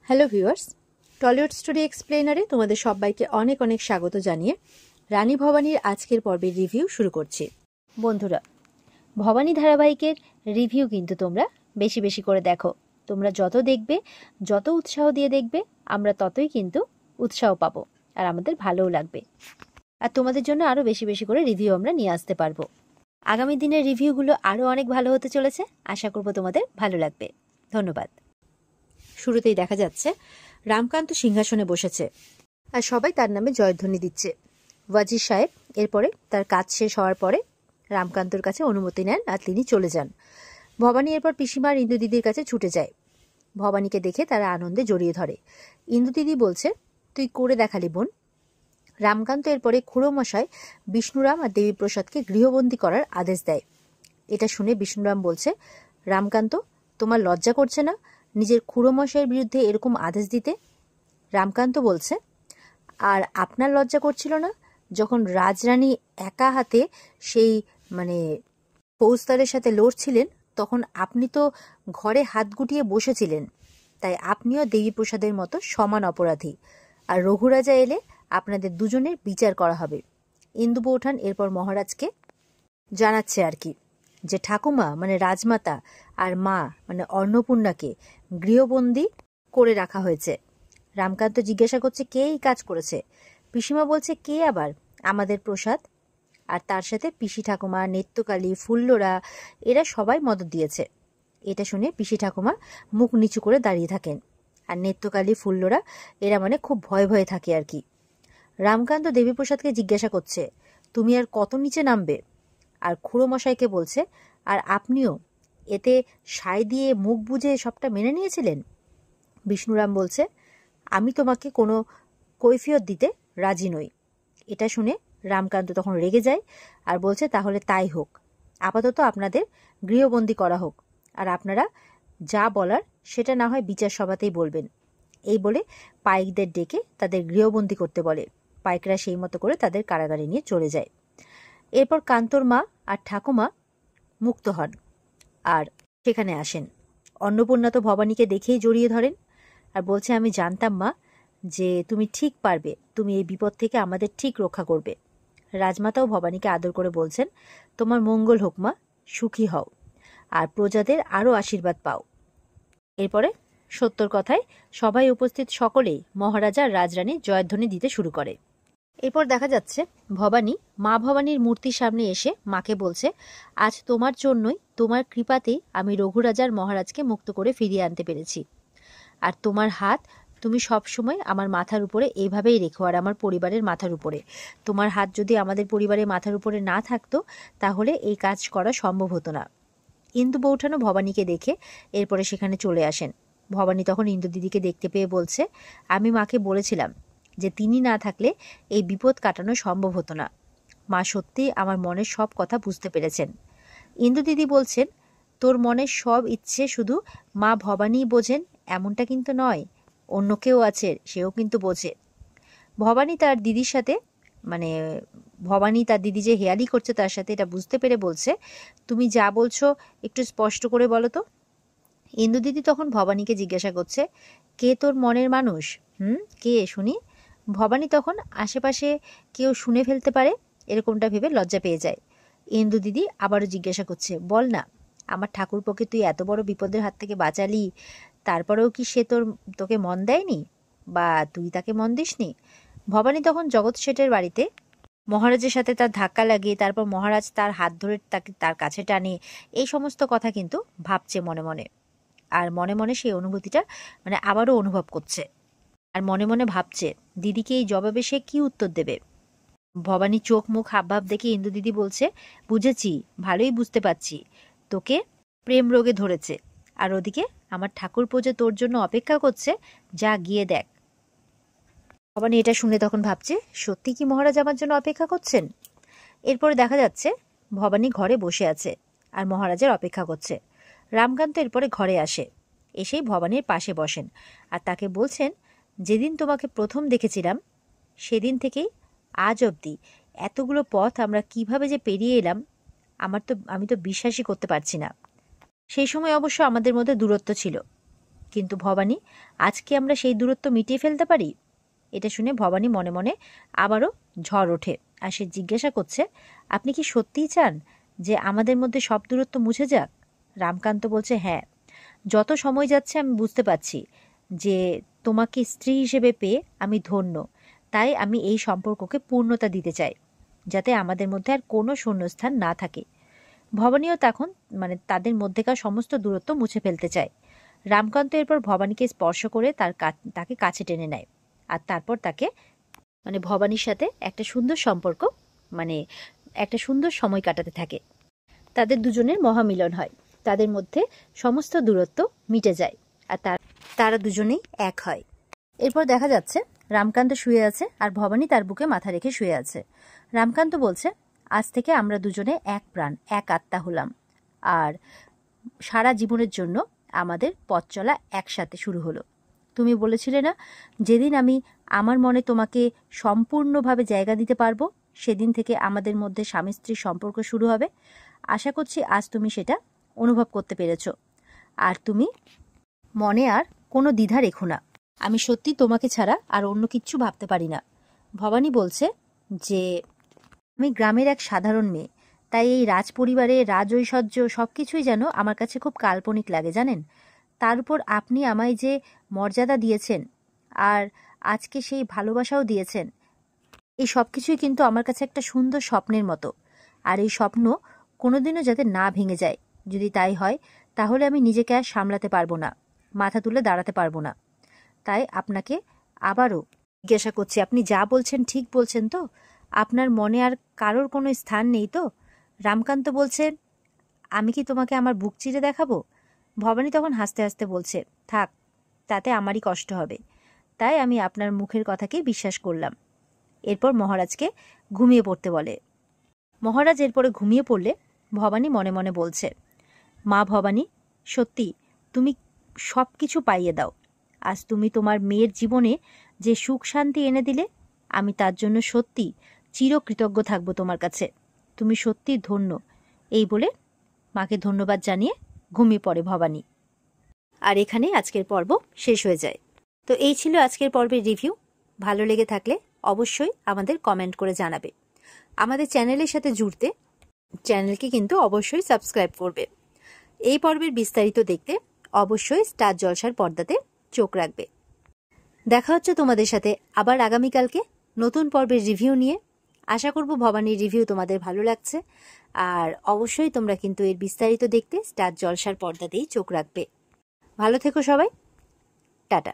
Hello viewers, Tollywood story এক্সপ্লেনারে তোমাদের সবাইকে অনেক অনেক স্বাগত জানিয়ে রানী ভবানীর আজকের পর্বের রিভিউ শুরু করছি। বন্ধুরা, ভবানী ধারাবাহিকের রিভিউ কিন্তু তোমরা বেশি বেশি করে দেখো। তোমরা যত দেখবে, যত উৎসাহ দিয়ে দেখবে, আমরা ততই কিন্তু উৎসাহ পাবো আর আমাদের ভালোও লাগবে। আর তোমাদের জন্য আরও বেশি বেশি করে রিভিউ আমরা নিয়ে আসতে পারবো। আগামী দিনের রিভিউগুলো আরও অনেক ভালো হতে চলেছে। আশা করব তোমাদের ভালো লাগবে। ধন্যবাদ। শুরুতেই দেখা যাচ্ছে রামকান্ত সিংহাসনে বসেছে আর সবাই তার নামে জয়ধ্বনি দিচ্ছে। ওয়াজির সাহেব এরপরে তার কাজ শেষ হওয়ার পরে রামকান্তর কাছে অনুমতি নেন আর তিনি চলে যান। ভবানী এরপর পিসিমার ইন্দু দিদির কাছে ছুটে যায়। ভবানীকে দেখে তারা আনন্দে জড়িয়ে ধরে। ইন্দু দিদি বলছে, তুই করে দেখালি বোন। রামকান্ত এরপরে খুড়োমশাই বিষ্ণুরাম আর দেবীপ্রসাদকে গৃহবন্দী করার আদেশ দেয়। এটা শুনে বিষ্ণুরাম বলছে, রামকান্ত, তোমার লজ্জা করছে না নিজের খুড়োমশাইয়ের বিরুদ্ধে এরকম আদেশ দিতে? রামকান্ত বলছে, আর আপনার লজ্জা করছিল না যখন রাজরানী একা হাতে সেই ফৌজদারের সাথে লড়ছিলেন? তখন আপনি তো ঘরে হাত গুটিয়ে বসেছিলেন। তাই আপনিও দেবীপ্রসাদের মতো সমান অপরাধী। আর রঘুরাজা এলে আপনাদের দুজনের বিচার করা হবে। ইন্দু বৌঠান এরপর মহারাজকে জানাচ্ছে আর কি, যে ঠাকুমা রাজমাতা আর মা অন্নপূর্ণাকে গৃহবন্দী করে রাখা হয়েছে। রামকান্ত জিজ্ঞাসা করছে, কে এই কাজ করেছে? পিসিমা বলছে, কে আবার? আমাদের প্রসাদ। আর তার সাথে পিসি ঠাকুমা, নেত্যকালী, ফুল্লরা, এরা সবাই মদত দিয়েছে। এটা শুনে পিসি ঠাকুমা মুখ নিচু করে দাঁড়িয়ে থাকেন। আর নেত্যকালী, ফুল্লরা এরা খুব ভয়ে ভয়ে থাকে আর কি। রামকান্ত দেবীপ্রসাদকে জিজ্ঞাসা করছে, তুমি আর কত নিচে নামবে? আর খুড়োমশাইকে বলছে, আর আপনিও এতে সায় দিয়ে মুখ বুজে সবটা মেনে নিয়েছিলেন? বিষ্ণুরাম বলছে, আমি তোমাকে কোনো কৈফিয়ত দিতে রাজি নই। এটা শুনে রামকান্ত তখন রেগে যায় আর বলছে, তাহলে তাই হোক, আপাতত আপনাদের গৃহবন্দী করা হোক, আর আপনারা যা বলার সেটা না হয় বিচার সভাতেই বলবেন। এই বলে পাইকদের ডেকে তাদের গৃহবন্দী করতে বলে। পাইকরা সেই মতো করে তাদের কারাগারে নিয়ে চলে যায়। এরপর কান্তর মা আর ঠাকুমা মুক্ত হন আর সেখানে আসেন। অন্নপূর্ণা তো ভবানীকে দেখেই জড়িয়ে ধরেন আর বলছে, আমি জানতাম মা যে তুমি ঠিক পারবে, তুমি এই বিপদ থেকে আমাদের ঠিক রক্ষা করবে। রাজমাতাও ভবানীকে আদর করে বলছেন, তোমার মঙ্গল হোক মা, সুখী হও আর প্রজাদের আরও আশীর্বাদ পাও। এরপরে সত্যর কথায় সবাই উপস্থিত সকলেই মহারাজা রাজরানীর জয়ধ্বনি দিতে শুরু করে। এরপর দেখা যাচ্ছে ভবানী মা ভবানীর মূর্তির সামনে এসে মাকে বলছে, আজ তোমার জন্যই, তোমার কৃপাতেই আমি রঘুরাজার মহারাজকে মুক্ত করে ফিরিয়ে আনতে পেরেছি। আর তোমার হাত তুমি সবসময় আমার মাথার উপরে এইভাবেই রেখো, আর আমার পরিবারের মাথার উপরে। তোমার হাত যদি আমাদের পরিবারের মাথার উপরে না থাকতো তাহলে এই কাজ করা সম্ভব হতো না। ইন্দু বৌঠানও ভবানীকে দেখে এরপরে সেখানে চলে আসেন। ভবানী তখন ইন্দু দিদিকে দেখতে পেয়ে বলছে, আমি মাকে বলেছিলাম যে তিনি না থাকলে এই বিপদ কাটানো সম্ভব হতো না। মা সত্যিই আমার মনের সব কথা বুঝতে পেরেছেন। ইন্দু দিদি বলছেন, তোর মনের সব ইচ্ছে শুধু মা ভবানীই বোঝেন এমনটা কিন্তু নয়, অন্য কেউ আছে, সেও কিন্তু বোঝে। ভবানী তার দিদির সাথে ভবানী তার দিদি যে হেয়ালি করছে তার সাথে এটা বুঝতে পেরে বলছে, তুমি যা বলছো একটু স্পষ্ট করে বলো তো। ইন্দু দিদি তখন ভবানীকে জিজ্ঞাসা করছে, কে তোর মনের মানুষ? কে শুনি? ভবানী তখন আশেপাশে কেউ শুনে ফেলতে পারে এরকমটা ভেবে লজ্জা পেয়ে যায়। ইন্দু দিদি আবারও জিজ্ঞাসা করছে, বল না, আমার ঠাকুরপোকে তুই এত বড় বিপদের হাত থেকে বাঁচালি, তারপরেও কি সে তোকে মন দেয়নি, বা তুই তাকে মন দিসনি? ভবানী তখন জগৎ শেঠের বাড়িতে মহারাজের সাথে তার ধাক্কা লাগে, তারপর মহারাজ তার হাত ধরে তাকে তার কাছে টানে, এই সমস্ত কথা কিন্তু ভাবছে মনে মনে। আর মনে মনে সেই অনুভূতিটা আবারও অনুভব করছে। আর মনে মনে ভাবছে দিদিকে এই জবাবে সে কি উত্তর দেবে। ভবানী চোখ মুখ হাবভাব দেখে ইন্দু দিদি বলছে, বুঝেছি, ভালোই বুঝতে পারছি, তোকে প্রেম রোগে ধরেছে। আর ওদিকে আমার ঠাকুরপো যে তোর জন্য অপেক্ষা করছে, যা গিয়ে দেখ। ভবানী এটা শুনে তখন ভাবছে, সত্যি কি মহারাজ আমার জন্য অপেক্ষা করছেন? এরপরে দেখা যাচ্ছে ভবানী ঘরে বসে আছে আর মহারাজের অপেক্ষা করছে। রামকান্ত এরপরে ঘরে আসে, এসেই ভবানীর পাশে বসেন আর তাকে বলছেন, যেদিন তোমাকে প্রথম দেখেছিলাম সেদিন থেকেই আজ অবধি এতগুলো পথ আমরা কিভাবে যে পেরিয়ে এলাম আমি তো বিশ্বাসই করতে পারছি না। সেই সময় অবশ্য আমাদের মধ্যে দূরত্ব ছিল, কিন্তু ভবানী, আজকে আমরা সেই দূরত্ব মিটিয়ে ফেলতে পারি? এটা শুনে ভবানী মনে মনে আবারও ঝড় ওঠে, আর সে জিজ্ঞাসা করছে, আপনি কি সত্যিই চান যে আমাদের মধ্যে সব দূরত্ব মুছে যাক? রামকান্ত বলছে, হ্যাঁ, যত সময় যাচ্ছে আমি বুঝতে পারছি যে তোমাকে স্ত্রী হিসেবে পেয়ে আমি ধন্য। তাই আমি এই সম্পর্ককে পূর্ণতা দিতে চাই, যাতে আমাদের মধ্যে আর কোনো শূন্যস্থান না থাকে। ভবানীও তখন তাদের মধ্যেকার সমস্ত দূরত্ব মুছে ফেলতে চায়। রামকান্ত এরপর ভবানীকে স্পর্শ করে তাকে কাছে টেনে নেয়, আর তারপর তাকে ভবানীর সাথে একটা সুন্দর সম্পর্ক, একটা সুন্দর সময় কাটাতে থাকে। তাদের দুজনের মহামিলন হয়, তাদের মধ্যে সমস্ত দূরত্ব মিটে যায়, আর তারা দুজনেই এক হয়। এরপর দেখা যাচ্ছে রামকান্ত শুয়ে আছে, আর ভবানী তার বুকে মাথা রেখে শুয়ে আছে। রামকান্ত বলছে, আজ থেকে আমরা দুজনে এক প্রাণ, এক আত্মা হলাম, আর সারা জীবনের জন্য আমাদের পথ চলা একসাথে শুরু হলো। তুমি বলেছিলে না, যেদিন আমি আমার মনে তোমাকে সম্পূর্ণভাবে জায়গা দিতে পারবো, সেদিন থেকে আমাদের মধ্যে স্বামী স্ত্রীর সম্পর্ক শুরু হবে। আশা করছি আজ তুমি সেটা অনুভব করতে পেরেছ, আর তুমি মনে আর কোনো দ্বিধা রেখো না। আমি সত্যি তোমাকে ছাড়া আর অন্য কিচ্ছু ভাবতে পারি না। ভবানী বলছে যে আমি গ্রামের এক সাধারণ মেয়ে, তাই এই রাজপরিবারে রাজঐশ্বর্য সব কিছুই যেন আমার কাছে খুব কাল্পনিক লাগে, জানেন। তার উপর আপনি আমায় যে মর্যাদা দিয়েছেন, আর আজকে সেই ভালোবাসাও দিয়েছেন, এই সব কিছুই কিন্তু আমার কাছে একটা সুন্দর স্বপ্নের মতো। আর এই স্বপ্ন কোনোদিনও যাতে না ভেঙে যায়। যদি তাই হয়, তাহলে আমি নিজেকে আর সামলাতে পারবো না, মাথা তুলে দাঁড়াতে পারবো না। তাই আপনাকে আবারও জিজ্ঞাসা করছি, আপনি যা বলছেন ঠিক বলছেন তো? আপনার মনে আর কারোর কোনো স্থান নেই তো? রামকান্ত বলছে, আমি কি তোমাকে আমার বুক চিরে দেখাবো? ভবানী তখন হাসতে হাসতে বলছে, থাক, তাতে আমারই কষ্ট হবে। তাই আমি আপনার মুখের কথাকেই বিশ্বাস করলাম। এরপর মহারাজকে ঘুমিয়ে পড়তে বলে। মহারাজ এরপরে ঘুমিয়ে পড়লে ভবানী মনে মনে বলছে, মা ভবানী, সত্যি তুমি সব কিছু পাইয়ে দাও। আজ তুমি তোমার মেয়ের জীবনে যে সুখ শান্তি এনে দিলে, আমি তার জন্য সত্যি চিরকৃতজ্ঞ থাকবো তোমার কাছে। তুমি সত্যি ধন্য। এই বলে মাকে ধন্যবাদ জানিয়ে ঘুমিয়ে পড়ে ভবানী। আর এখানেই আজকের পর্ব শেষ হয়ে যায়। তো এই ছিল আজকের পর্বের রিভিউ। ভালো লেগে থাকলে অবশ্যই আমাদের কমেন্ট করে জানাবে। আমাদের চ্যানেলের সাথে জুড়তে চ্যানেলকে কিন্তু অবশ্যই সাবস্ক্রাইব করবে। এই পর্বের বিস্তারিত দেখতে অবশ্যই স্টার জলসার পর্দাতে চোখ রাখবে। দেখা হচ্ছে তোমাদের সাথে আবার আগামীকালকে নতুন পর্বের রিভিউ নিয়ে। আশা করব ভবানীর রিভিউ তোমাদের ভালো লাগছে, আর অবশ্যই তোমরা কিন্তু এর বিস্তারিত দেখতে স্টার জলসার পর্দাতেই চোখ রাখবে। ভালো থেকো সবাই, টাটা।